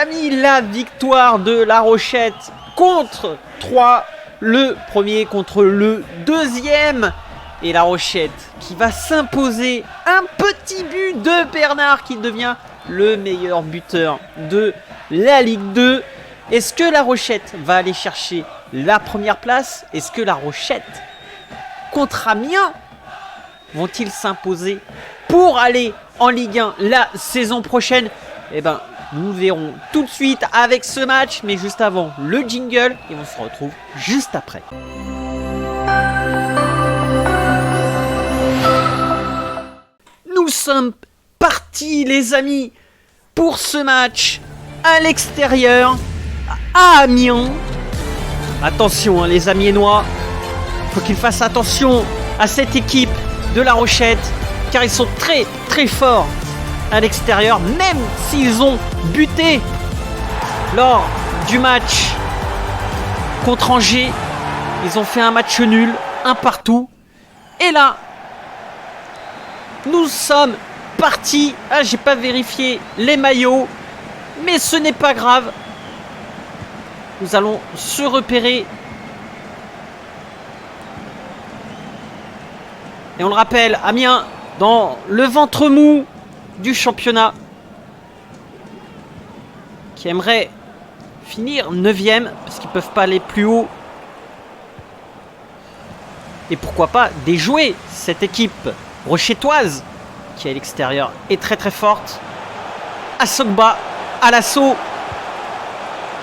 amis, la victoire de La Rochette contre 3. Le premier contre le deuxième. Et La Rochette qui va s'imposer. Un petit but de Bernard qui devient le meilleur buteur de la Ligue 2. Est-ce que La Rochette va aller chercher la première place? Est-ce que La Rochette contre Amiens vont-ils s'imposer pour aller en Ligue 1 la saison prochaine? Eh ben, nous verrons tout de suite avec ce match, mais juste avant le jingle, et on se retrouve juste après. Nous sommes partis les amis pour ce match à l'extérieur à Amiens. Attention les Amiénois, il faut qu'ils fassent attention à cette équipe de La Rochette car ils sont très très forts à l'extérieur, même s'ils ont buté lors du match contre Angers. Ils ont fait un match nul, un partout. Et là, nous sommes partis. Ah, j'ai pas vérifié les maillots, mais ce n'est pas grave. Nous allons se repérer. Et on le rappelle, Amiens dans le ventre mou du championnat, qui aimerait finir 9e parce qu'ils ne peuvent pas aller plus haut. Et pourquoi pas déjouer cette équipe rochettoise qui à l'extérieur est très très forte. Asogba à l'assaut,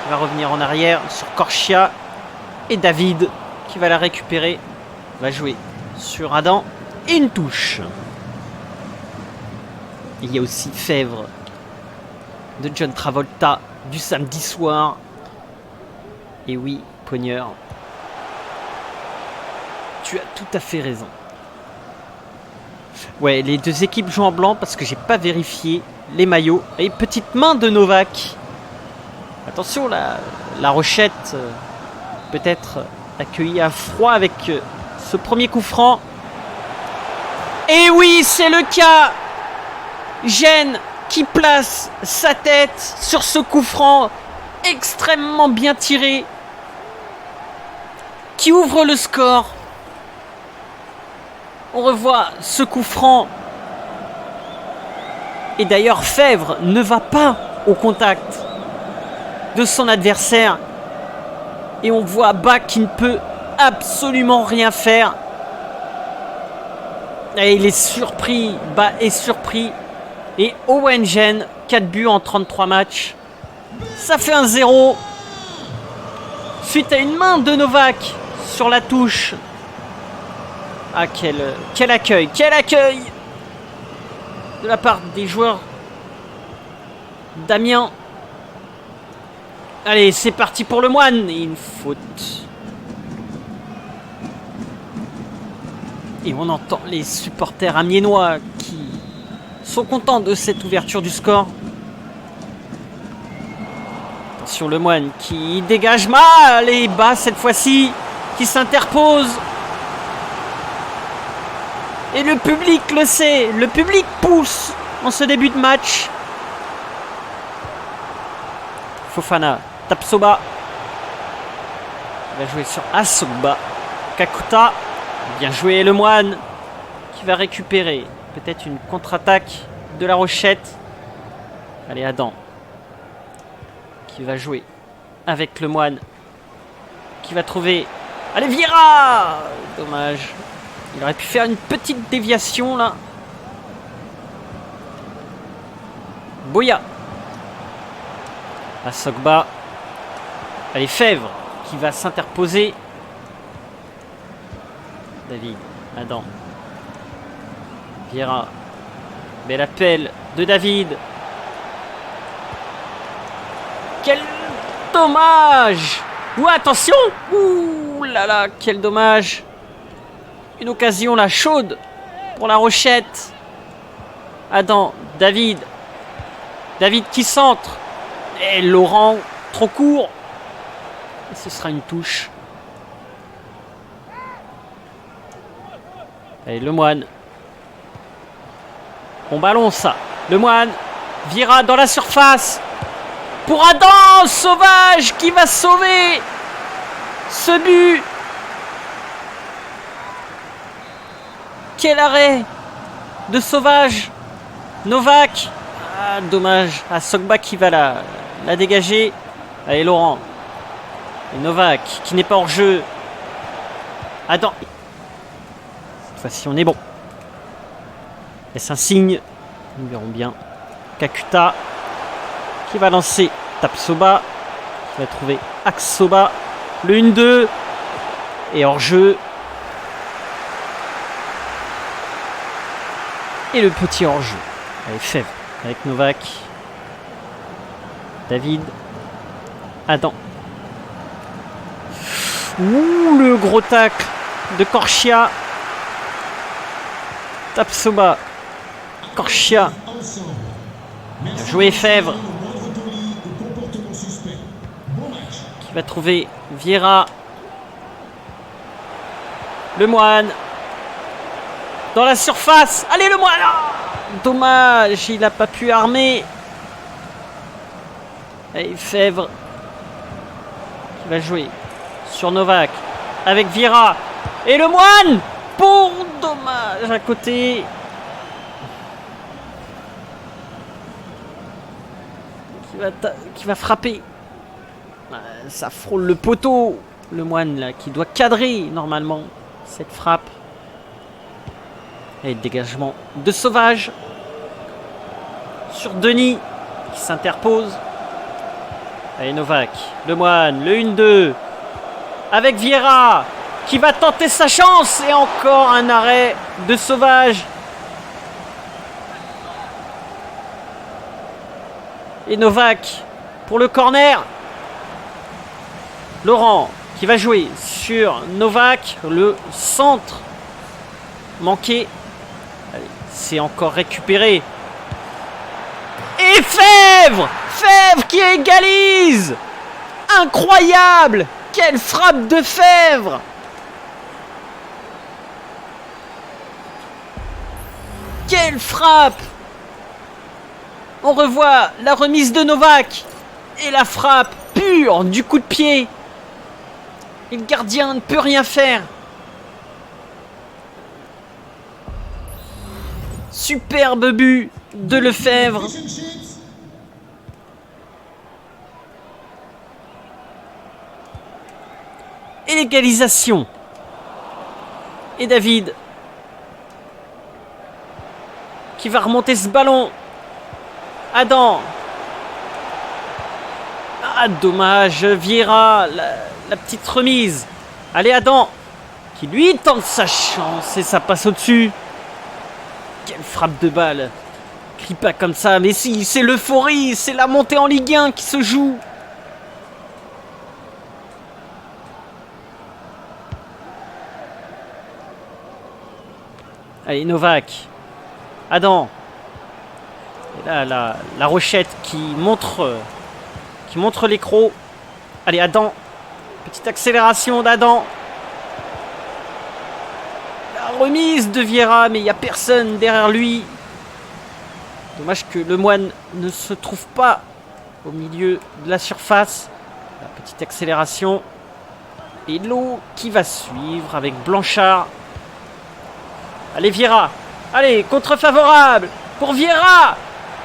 qui va revenir en arrière sur Korchia, et David qui va la récupérer, va jouer sur Adam et une touche. Il y a aussi Fèvre de John Travolta du samedi soir. Et oui, Pogneur, tu as tout à fait raison. Ouais, les deux équipes jouent en blanc parce que j'ai pas vérifié les maillots. Et petite main de Novak. Attention, la Rochette peut-être accueillie à froid avec ce premier coup franc. Et oui, c'est le cas. Gênes qui place sa tête sur ce coup franc extrêmement bien tiré, qui ouvre le score. On revoit ce coup franc. Et d'ailleurs, Fèvre ne va pas au contact de son adversaire. Et on voit Bach qui ne peut absolument rien faire. Et il est surpris. Bach est surpris. Et Owen Gênes, 4 buts en 33 matchs. Ça fait 1-0. Suite à une main de Novak sur la touche. Ah, quel accueil de la part des joueurs d'Amiens. Allez, c'est parti pour le Moine. Et une faute. Et on entend les supporters amiénois qui sont contents de cette ouverture du score. Attention, le Moine qui dégage mal et bas cette fois-ci, qui s'interpose. Et le public le sait, le public pousse en ce début de match. Fofana, Tapsoba. Il va jouer sur Asogba. Kakuta. Bien joué le Moine qui va récupérer peut-être une contre-attaque de La Rochette. Allez, Adam qui va jouer avec le Moine qui va trouver. Allez, Vieira. Dommage. Il aurait pu faire une petite déviation là. Boya. Asogba. Allez, Fèvre qui va s'interposer. David, Adam. Vieira. Bel appel de David. Quel dommage! Ouh, attention! Ouh là là, quel dommage! Une occasion là chaude pour La Rochette. Adam, David. David qui centre. Et Laurent, trop court. Et ce sera une touche. Allez, le Moine. Bon ballon ça. Le Moine. Vieira dans la surface. pour Adam Sauvage qui va sauver ce but. Quel arrêt de Sauvage. Novak. Ah, dommage. Ah, Sogba qui va la dégager. Allez, Laurent. Et Novak qui n'est pas hors jeu. Adam. Cette fois-ci, on est bon. Laisse un signe. Nous verrons bien. Kakuta qui va lancer Tapsoba. Qui va trouver Aksoba. Le 1-2. Et hors jeu. Et le petit hors jeu. Allez, Fèvre avec Novak. David. Adam. Ouh, le gros tacle de Korchia. Tapsoba. Korchia. Bien joué, Fèvre. Qui va trouver Vieira. Le Moine. Dans la surface. Allez, le Moine. Ah, dommage, il n'a pas pu armer. Allez, Fèvre. Qui va jouer sur Novak. Avec Vieira. Et le Moine. Pour dommage à côté. Qui va frapper. Ça frôle le poteau. Le Moine là qui doit cadrer normalement cette frappe. Et le dégagement de Sauvage. Sur Denis qui s'interpose. Allez, Novak. Le Moine. Le 1-2. Avec Vieira qui va tenter sa chance. Et encore un arrêt de Sauvage. Et Novak pour le corner. Laurent qui va jouer sur Novak. Le centre manqué. C'est encore récupéré. Et Fèvre! Fèvre qui égalise! Incroyable! Quelle frappe de Fèvre! Quelle frappe! On revoit la remise de Novak et la frappe pure du coup de pied. Et le gardien ne peut rien faire. Superbe but de Lefebvre. Et l'égalisation. Et David qui va remonter ce ballon. Adam. Ah, dommage. Vieira, la petite remise. Allez, Adam. Qui lui tente sa chance et ça passe au-dessus. Quelle frappe de balle. Crie pas comme ça. Mais si, c'est l'euphorie. C'est la montée en Ligue 1 qui se joue. Allez, Novak. Adam. Et là, la Rochette qui montre les crocs. Allez, Adam. Petite accélération d'Adam. La remise de Vieira, mais il n'y a personne derrière lui. Dommage que le Moine ne se trouve pas au milieu de la surface. La petite accélération. Et l'eau qui va suivre avec Blanchard. Allez, Vieira. Allez, contre favorable pour Vieira.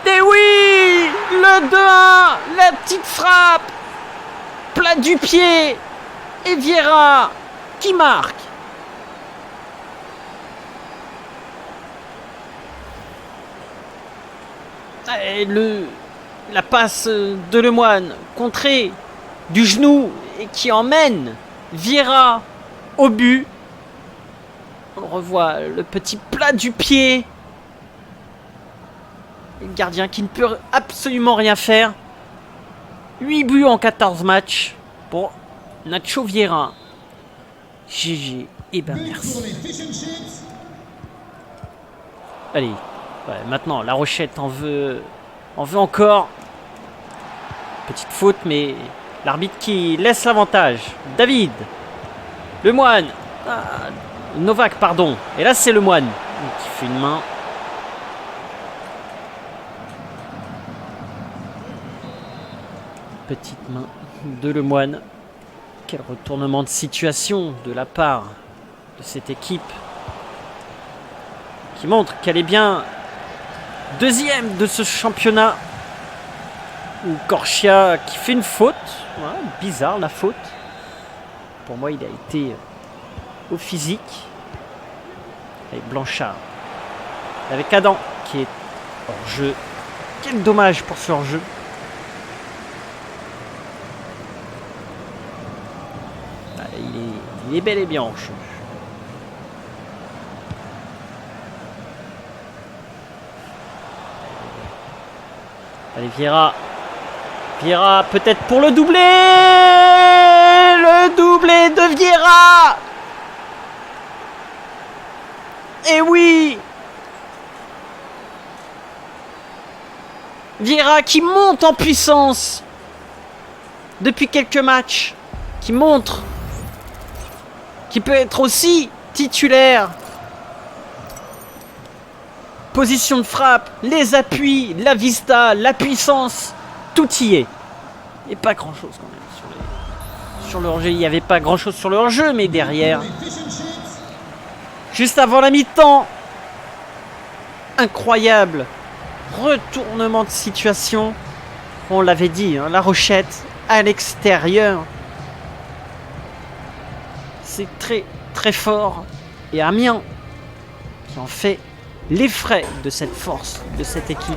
Et oui, le 2-1, la petite frappe, plat du pied, et Vieira qui marque. Et la passe de Lemoine, contrée du genou, et qui emmène Vieira au but. On revoit le petit plat du pied. Le gardien qui ne peut absolument rien faire. 8 buts en 14 matchs pour Nacho Vieira. GG, et ben merci. Allez, ouais, maintenant la Rochette en veut encore. Petite faute, mais l'arbitre qui laisse l'avantage. David, le Moine, Novak, pardon. Et là, c'est le Moine qui fait une main. Petite main de Lemoine. Quel retournement de situation de la part de cette équipe qui montre qu'elle est bien deuxième de ce championnat. Ou Corchia qui fait une faute. Ouais, bizarre la faute. Pour moi, il a été au physique. Avec Blanchard. Avec Adam qui est hors jeu. Quel dommage pour ce hors-jeu. Il est bel et bien en jeu. Allez, Vieira. Vieira, peut-être pour le doublé. Le doublé de Vieira. Et oui. Vieira qui monte en puissance depuis quelques matchs. Qui montre qu'il peut être aussi titulaire. Position de frappe, les appuis, la vista, la puissance, tout y est. Et pas grand chose quand même sur le hors-jeu. Il n'y avait pas grand chose sur le hors-jeu, mais derrière, juste avant la mi-temps, incroyable retournement de situation. On l'avait dit, hein, La Rochette à l'extérieur. C'est très très fort. Et Amiens qui en fait les frais de cette force, de cette équipe.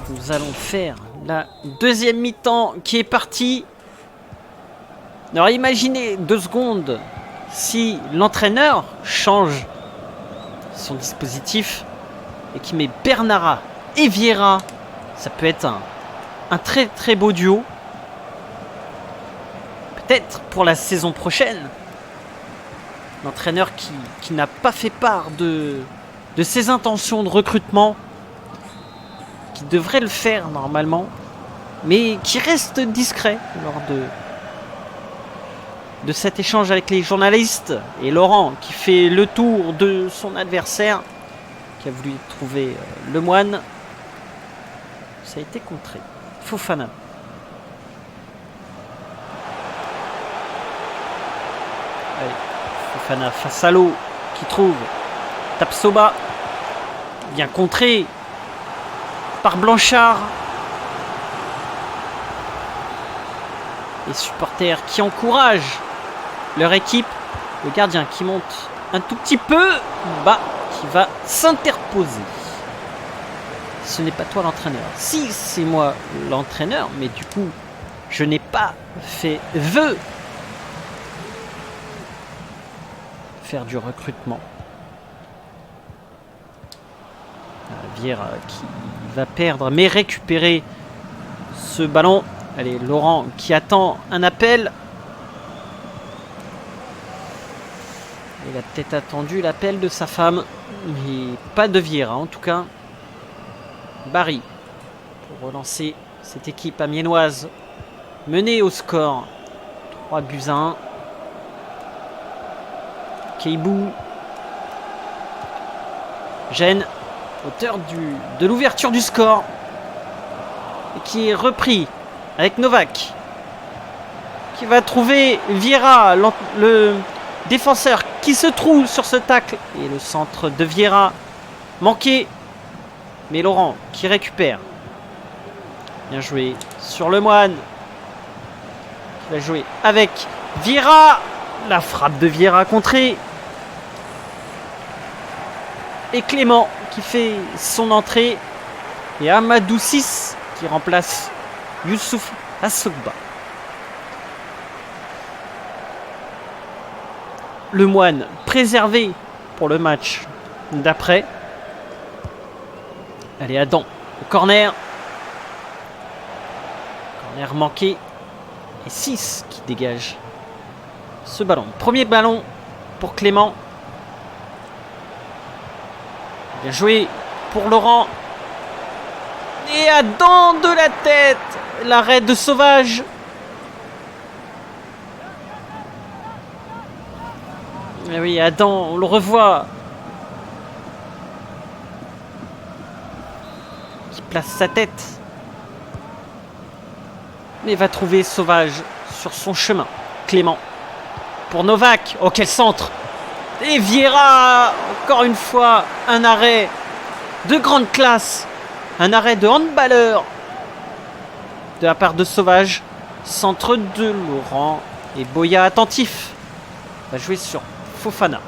Nous allons faire la deuxième mi-temps qui est partie. Alors imaginez 2 secondes si l'entraîneur change son dispositif et qui met Bernara et Vieira. Ça peut être un très très beau duo. Peut-être pour la saison prochaine. L'entraîneur qui n'a pas fait part de ses intentions de recrutement, qui devrait le faire normalement, mais qui reste discret lors de cet échange avec les journalistes. Et Laurent qui fait le tour de son adversaire, qui a voulu trouver Lemoine. Ça a été contré. Fofana. Allez, Fofana face à l'eau qui trouve Tapsoba, bien contré par Blanchard. Les supporters qui encouragent leur équipe. Le gardien qui monte un tout petit peu bas, qui va s'interposer. Ce n'est pas toi l'entraîneur. Si, c'est moi l'entraîneur, mais du coup, je n'ai pas fait vœu faire du recrutement. Vieira qui va perdre, mais récupérer ce ballon. Allez, Laurent qui attend un appel. Il a peut-être attendu l'appel de sa femme, mais pas de Vieira en tout cas. Barry pour relancer cette équipe amiénoise menée au score 3-1. Keibou gêne, auteur de l'ouverture du score, et qui est repris avec Novak qui va trouver Vieira, le défenseur qui se trouve sur ce tacle, et le centre de Vieira manqué, mais Laurent qui récupère. Bien joué sur Lemoine qui va jouer avec Vieira. La frappe de Vieira contrée. Et Clément qui fait son entrée. Et Amadou 6 qui remplace Youssouf Assogba. Lemoine préservé pour le match d'après. Allez, Adam au corner. Corner manqué. Et 6 qui dégage ce ballon. Premier ballon pour Clément. Bien joué pour Laurent. Et Adam de la tête. L'arrêt de Sauvage. Et oui, Adam, on le revoit. qui place sa tête. Mais va trouver Sauvage sur son chemin. Clément pour Novak. Oh, quel centre! Et Vieira, encore une fois, un arrêt de grande classe. Un arrêt de handballeur de la part de Sauvage. Centre de Laurent. Et Boya attentif. Va jouer sur Fofana.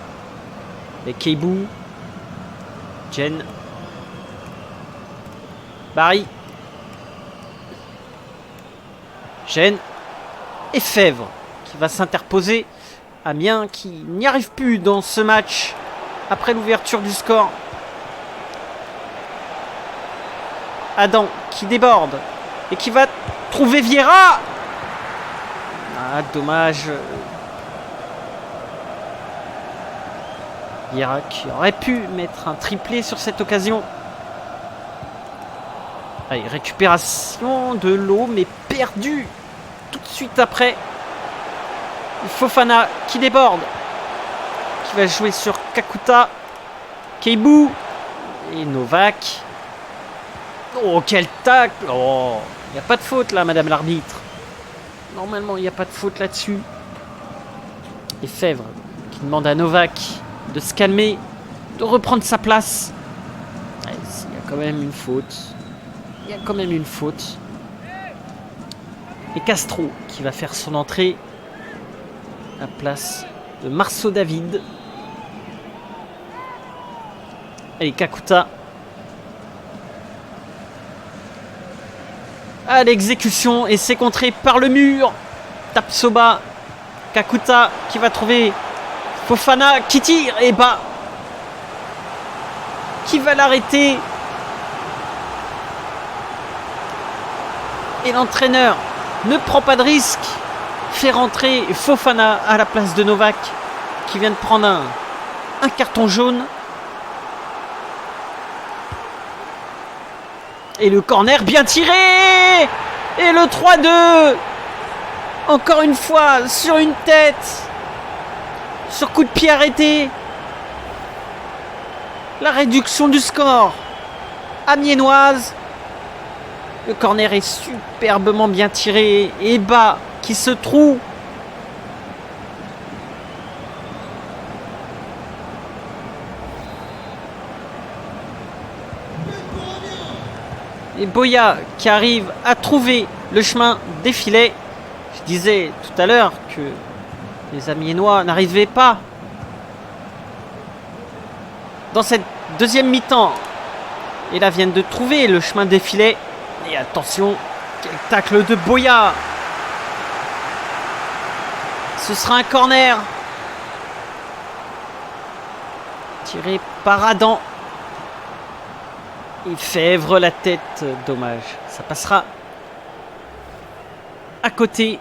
Et Keibou. Jen. Barry. Jen. Et Fèvre qui va s'interposer. Amiens qui n'y arrive plus dans ce match après l'ouverture du score. Adam qui déborde et qui va trouver Vieira. Ah, dommage. Vieira qui aurait pu mettre un triplé sur cette occasion. Allez, récupération de l'eau mais perdue tout de suite après. Fofana qui déborde, qui va jouer sur Kakuta, Keibou et Novak. Oh, quel tacle! Oh, il n'y a pas de faute là, madame l'arbitre. Normalement, il n'y a pas de faute là-dessus. Et Fèvre qui demande à Novak de se calmer, de reprendre sa place. Il y a quand même une faute. Il y a quand même une faute. Et Castro qui va faire son entrée à la place de Marceau David. Et Kakuta à l'exécution et c'est contré par le mur. Tapsoba. Kakuta qui va trouver Fofana qui tire et bas. Qui va l'arrêter? Et l'entraîneur ne prend pas de risque. Fait rentrer Fofana à la place de Novak qui vient de prendre un carton jaune. Et le corner bien tiré. Et le 3-2. Encore une fois sur une tête. Sur coup de pied arrêté. La réduction du score amiénoise. Le corner est superbement bien tiré. Et bas qui se trouve. Et Boya qui arrive à trouver le chemin des filets. Je disais tout à l'heure que les Amiénois n'arrivaient pas dans cette deuxième mi-temps. Et là viennent de trouver le chemin des filets. Et attention, quel tacle de Boya. Ce sera un corner. Tiré par Adam. Et Fèvre la tête, dommage. Ça passera à côté.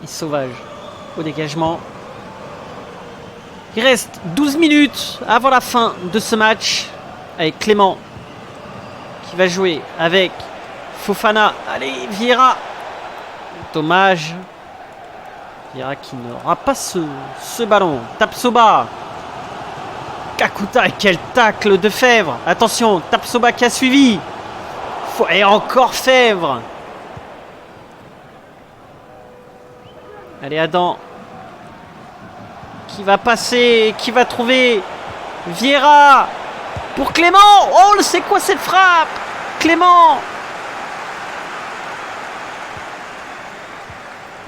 Et Sauvage au dégagement. Il reste 12 minutes avant la fin de ce match. Avec Clément qui va jouer avec Fofana. Allez, Vieira. Dommage. Vieira qui n'aura pas ce ballon. Tapsoba. Kakuta, quel tacle de Fèvre. Attention, Tapsoba qui a suivi. Et encore Fèvre. Allez, Adam. Qui va passer, qui va trouver Vieira. Pour Clément. Oh, c'est quoi cette frappe? Clément.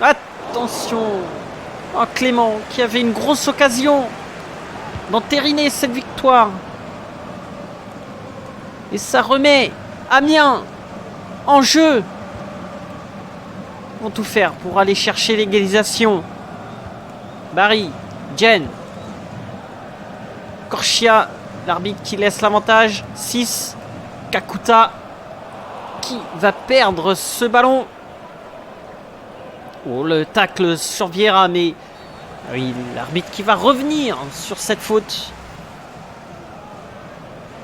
Attention. Oh, Clément qui avait une grosse occasion d'entériner cette victoire. Et ça remet Amiens en jeu. Ils vont tout faire pour aller chercher l'égalisation. Barry, Jen, Korchia, l'arbitre qui laisse l'avantage. 6. Kakuta qui va perdre ce ballon. Oh, le tacle sur Vieira, mais oui, l'arbitre qui va revenir sur cette faute.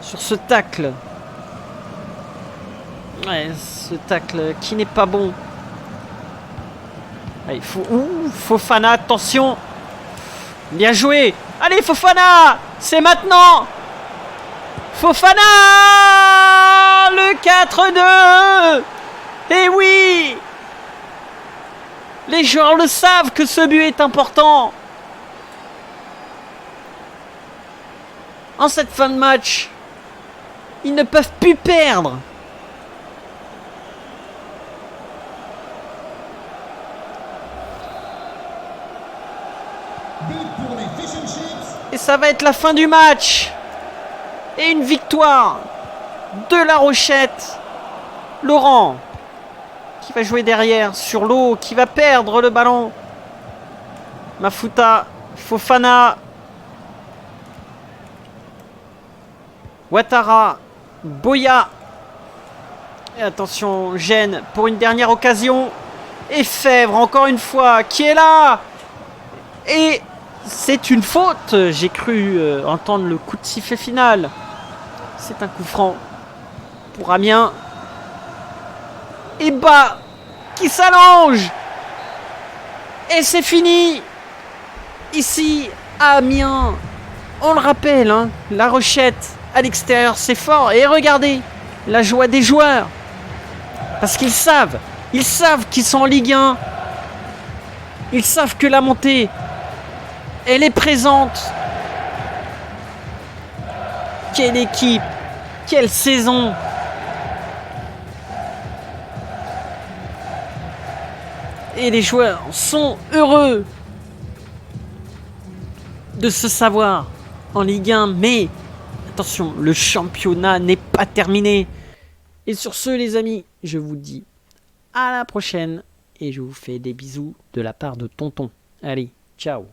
Sur ce tacle. Ouais, ce tacle qui n'est pas bon. Allez, Fofana, attention. Bien joué. Allez, Fofana. C'est maintenant. Fofana. Le 4-2. Et oui. Les joueurs le savent que ce but est important. En cette fin de match, ils ne peuvent plus perdre. Et ça va être la fin du match. Et une victoire de La Rochette. Laurent, qui va jouer derrière sur l'eau, qui va perdre le ballon. Mafuta, Fofana. Ouattara, Boya. Et attention, Gênes pour une dernière occasion. Et Fèvre, encore une fois, qui est là. Et c'est une faute. J'ai cru entendre le coup de sifflet final. C'est un coup franc pour Amiens. Et Bas qui s'allonge. Et c'est fini. Ici, à Amiens, on le rappelle, hein, La Rochette à l'extérieur, c'est fort. Et regardez la joie des joueurs. Parce qu'ils savent qu'ils sont en Ligue 1. Ils savent que la montée, elle est présente. Quelle équipe, quelle saison. Et les joueurs sont heureux de se savoir en Ligue 1. Mais attention, le championnat n'est pas terminé. Et sur ce, les amis, je vous dis à la prochaine. Et je vous fais des bisous de la part de Tonton. Allez, ciao.